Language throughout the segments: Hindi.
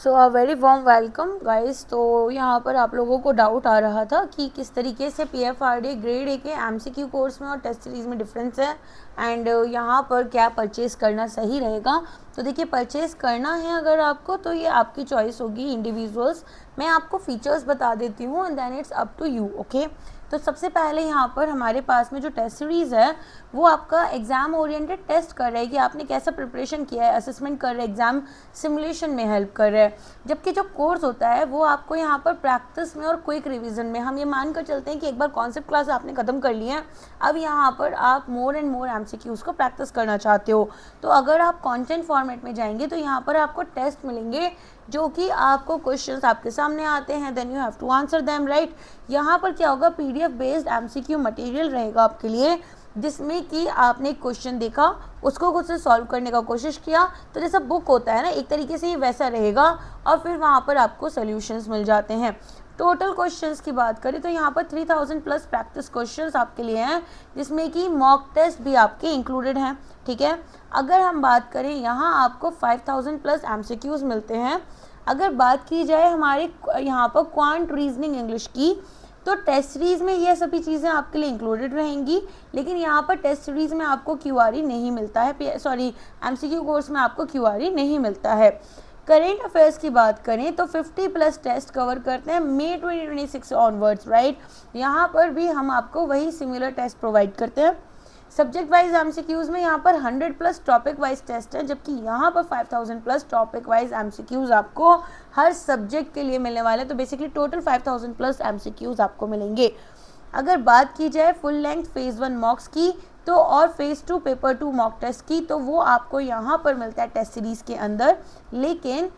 So a very warm welcome guys. तो यहाँ पर आप लोगों को डाउट आ रहा था कि किस तरीके से PFRDA ग्रेड ए के MCQ कोर्स में और टेस्ट सीरीज़ में डिफरेंस है एंड यहाँ पर क्या परचेज़ करना सही रहेगा। तो देखिए, परचेज़ करना है अगर आपको तो ये आपकी चॉइस होगी, इंडिविजुअल्स। मैं आपको फीचर्स बता देती हूँ and then it's up to you. Okay, तो सबसे पहले यहाँ पर हमारे पास में जो टेस्ट सीरीज़ है वो आपका एग्ज़ाम ओरिएंटेड टेस्ट कर रहा है कि आपने कैसा प्रिपरेशन किया है, असेसमेंट कर रहा है, एग्ज़ाम सिमुलेशन में हेल्प कर रहा है। जबकि जो कोर्स होता है वो आपको यहाँ पर प्रैक्टिस में और क्विक रिवीजन में, हम ये मान कर चलते हैं कि एक बार कॉन्सेप्ट क्लास आपने ख़त्म कर लिया है, अब यहाँ पर आप मोर एंड मोर MCQs को प्रैक्टिस करना चाहते हो। तो अगर आप कंटेंट फॉर्मेट में जाएंगे तो यहाँ पर आपको टेस्ट मिलेंगे जो कि आपको क्वेश्चंस आपके सामने आते हैं, then you have to answer them, right. यहाँ पर क्या होगा, PDF बेस्ड MCQ मटेरियल रहेगा आपके लिए, जिसमें कि आपने क्वेश्चन देखा, उसको खुद से सॉल्व करने का कोशिश किया। तो जैसा बुक होता है ना, एक तरीके से ये वैसा रहेगा और फिर वहाँ पर आपको सॉल्यूशंस मिल जाते हैं। टोटल क्वेश्चंस की बात करें तो यहाँ पर 3000 प्लस प्रैक्टिस क्वेश्चंस आपके लिए हैं, जिसमें कि मॉक टेस्ट भी आपके इंक्लूडेड हैं। ठीक है, अगर हम बात करें यहाँ आपको 5000 प्लस MCQs मिलते हैं। अगर बात की जाए हमारे यहाँ पर क्वांट रीजनिंग इंग्लिश की, तो टेस्ट सीरीज़ में ये सभी चीज़ें आपके लिए इंक्लूडेड रहेंगी, लेकिन यहाँ पर टेस्ट सीरीज़ में आपको QRE नहीं मिलता है, MCQ कोर्स में आपको QRE नहीं मिलता है। करेंट अफेयर्स की बात करें तो 50 प्लस टेस्ट कवर करते हैं मई 2026 ऑनवर्ड्स, राइट। यहाँ पर भी हम आपको वही सिमिलर टेस्ट प्रोवाइड करते हैं। सब्जेक्ट वाइज MCQs में यहाँ पर 100 प्लस टॉपिक वाइज टेस्ट है, जबकि यहाँ पर 5000 प्लस टॉपिक वाइज MCQs आपको हर सब्जेक्ट के लिए मिलने वाले हैं। तो बेसिकली टोटल 5000 प्लस MCQs आपको मिलेंगे। अगर बात की जाए फुल लेंथ फेज़ 1 मॉक्स की तो और फेज़ 2 पेपर 2 मॉक टेस्ट की, तो वो आपको यहाँ पर मिलता है टेस्ट सीरीज़ के अंदर, लेकिन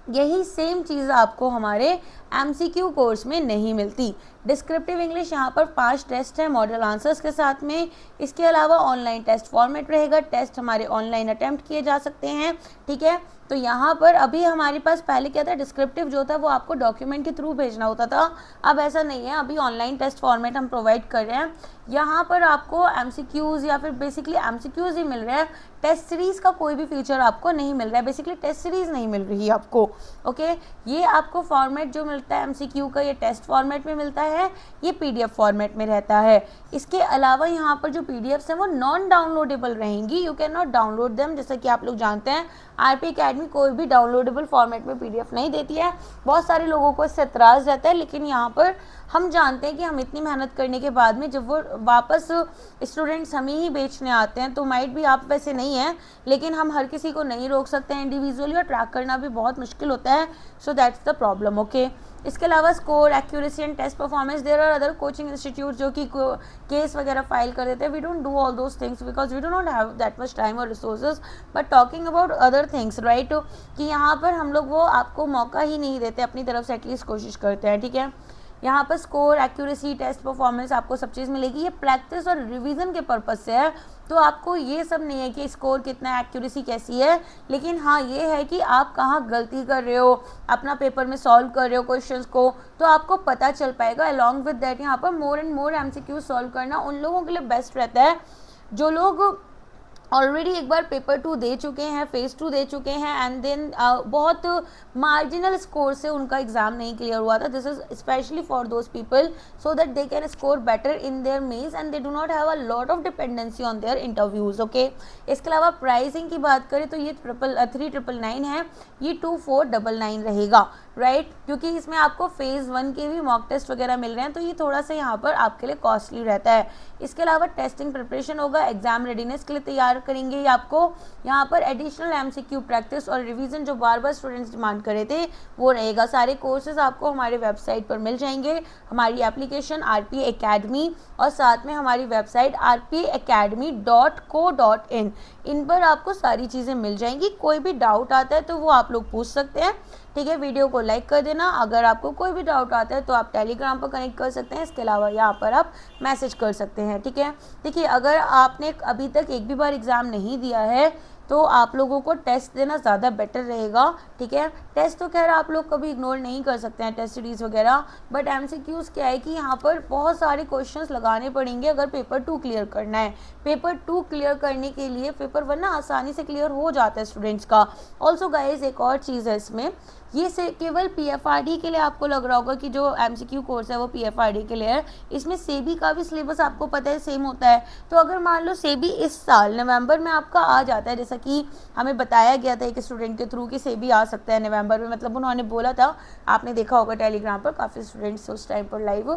यही सेम चीज़ आपको हमारे MCQ कोर्स में नहीं मिलती। डिस्क्रिप्टिव इंग्लिश यहाँ पर 5 टेस्ट है मॉडल आंसर्स के साथ में। इसके अलावा ऑनलाइन टेस्ट फॉर्मेट रहेगा, टेस्ट हमारे ऑनलाइन अटेम्प्ट किए जा सकते हैं। ठीक है, तो यहाँ पर अभी हमारे पास पहले क्या था, डिस्क्रिप्टिव जो था वो आपको डॉक्यूमेंट के थ्रू भेजना होता था, अब ऐसा नहीं है। अभी ऑनलाइन टेस्ट फॉर्मेट हम प्रोवाइड कर रहे हैं। यहाँ पर आपको MCQs या फिर बेसिकली MCQs ही मिल रहे हैं, टेस्ट सीरीज़ का कोई भी फीचर आपको नहीं मिल रहा है, बेसिकली टेस्ट सीरीज़ नहीं मिल रही है आपको। ओके, ये आपको फॉर्मेट जो मिलता है MCQ का, ये टेस्ट फॉर्मेट में मिलता है, ये PDF फॉर्मेट में रहता है। इसके अलावा यहाँ पर जो PDFs हैं वो नॉन डाउनलोडेबल रहेंगी, you can not download them. जैसा कि आप लोग जानते हैं RP Academy कोई भी डाउनलोडेबल फॉर्मेट में PDF नहीं देती है। बहुत सारे लोगों को इससे एतराज़ रहता है, लेकिन यहाँ पर हम जानते हैं कि हम इतनी मेहनत करने के बाद में जब वो वापस स्टूडेंट्स हमें ही बेचने आते हैं, तो माइट भी आप वैसे नहीं हैं, लेकिन हम हर किसी को नहीं रोक सकते हैं इंडिविजुअली, और ट्रैक करना भी बहुत मुश्किल होता है। So that's the problem. Okay, इसके अलावा score, accuracy and test performance, there are other coaching institute जो कि केस वगैरह फाइल कर देते हैं। We don't do all those things because we do not have that much time और resources. But talking about other things, right, कि यहाँ पर हम लोग वो आपको मौका ही नहीं देते, अपनी तरफ से एटलीस्ट कोशिश करते हैं। ठीक है, यहाँ पर स्कोर, एक्यूरेसी, टेस्ट परफॉर्मेंस आपको सब चीज़ मिलेगी। ये प्रैक्टिस और रिवीजन के पर्पज़ से है, तो आपको ये सब नहीं है कि स्कोर कितना, एक्यूरेसी कैसी है, लेकिन हाँ ये है कि आप कहाँ गलती कर रहे हो, अपना पेपर में सॉल्व कर रहे हो क्वेश्चंस को, तो आपको पता चल पाएगा। अलॉन्ग विद दैट यहाँ पर more and more MCQ solve करना उन लोगों के लिए बेस्ट रहता है जो लोग ऑलरेडी एक बार पेपर 2 दे चुके हैं, फेज़ 2 दे चुके हैं, एंड देन बहुत मार्जिनल स्कोर से उनका एग्जाम नहीं क्लियर हुआ था। This is specially for those people so that they can score better in their mains and they do not have a lot of dependency on their interviews. Okay, इसके अलावा प्राइसिंग की बात करें तो ये 3999 है, ये 2499 रहेगा, राइट, क्योंकि इसमें आपको फेज़ 1 के भी मॉक टेस्ट वगैरह मिल रहे हैं, तो ये थोड़ा सा यहाँ पर आपके लिए कॉस्टली रहता है। इसके अलावा टेस्टिंग प्रिपरेशन होगा, एग्जाम रेडीनेस के लिए तैयार करेंगे ये आपको। यहाँ पर एडिशनल MCQ प्रैक्टिस और रिवीजन जो बार बार स्टूडेंट्स डिमांड कर रहे थे वो रहेगा। सारे कोर्सेज आपको हमारे वेबसाइट पर मिल जाएंगे, हमारी एप्लीकेशन RP Academy और साथ में हमारी वेबसाइट rpacademy.co.in, इन पर आपको सारी चीज़ें मिल जाएंगी। कोई भी डाउट आता है तो वो आप लोग पूछ सकते हैं। ठीक है, वीडियो को लाइक कर देना। अगर आपको कोई भी डाउट आता है तो आप टेलीग्राम पर कनेक्ट कर सकते हैं, इसके अलावा यहाँ पर आप मैसेज कर सकते हैं। ठीक है, देखिए, अगर आपने अभी तक एक भी बार एग्ज़ाम नहीं दिया है तो आप लोगों को टेस्ट देना ज़्यादा बेटर रहेगा, ठीक है। टेस्ट तो खैर आप लोग कभी इग्नोर नहीं कर सकते हैं, टेस्ट सीरीज़ वगैरह, बट MCQs क्या है कि यहाँ पर बहुत सारे क्वेश्चंस लगाने पड़ेंगे अगर पेपर 2 क्लियर करना है। पेपर 2 क्लियर करने के लिए पेपर 1 ना आसानी से क्लियर हो जाता है स्टूडेंट्स का। ऑल्सो गाइज एक और चीज़ है इसमें, ये से केवल PFRD के लिए आपको लग रहा होगा कि जो MCQ कोर्स है वो PFRD के लिए है, इसमें सेबी का भी सिलेबस आपको पता है सेम होता है। तो अगर मान लो सेबी इस साल नवंबर में आपका आ जाता है, जैसा कि हमें बताया गया था एक स्टूडेंट के थ्रू कि सेबी आ सकता है नवंबर में, मतलब उन्होंने बोला था, आपने देखा होगा टेलीग्राम पर काफ़ी स्टूडेंट्स उस टाइम पर लाइव।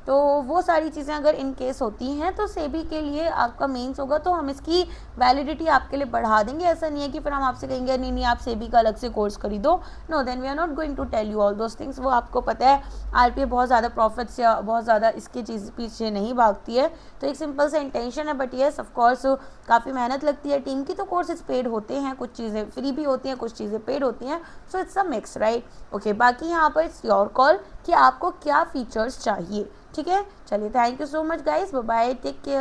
तो वो सारी चीज़ें अगर इन केस होती हैं तो सेबी के लिए आपका मेंस होगा, तो हम इसकी वैलिडिटी आपके लिए बढ़ा देंगे। ऐसा नहीं है कि फिर हम आपसे कहेंगे नहीं आप सेबी का अलग से कोर्स खरीदो, no then we are not going to tell you all those things. वो आपको पता है RPA बहुत ज़्यादा प्रॉफिट्स या बहुत ज़्यादा इसके चीज़ पीछे नहीं भागती है, तो एक सिंपल सा इंटेंशन है, बट येस ऑफकोर्स काफ़ी मेहनत लगती है टीम की, तो कोर्सेज पेड होते हैं, कुछ चीज़ें फ्री भी होती हैं, कुछ चीज़ें पेड होती हैं, so it's a mix, right. Okay, बाकी यहाँ पर इट्स योर कॉल कि आपको क्या फीचर्स चाहिए, ठीक है। चलिए, thank you so much guys, bye bye, take care.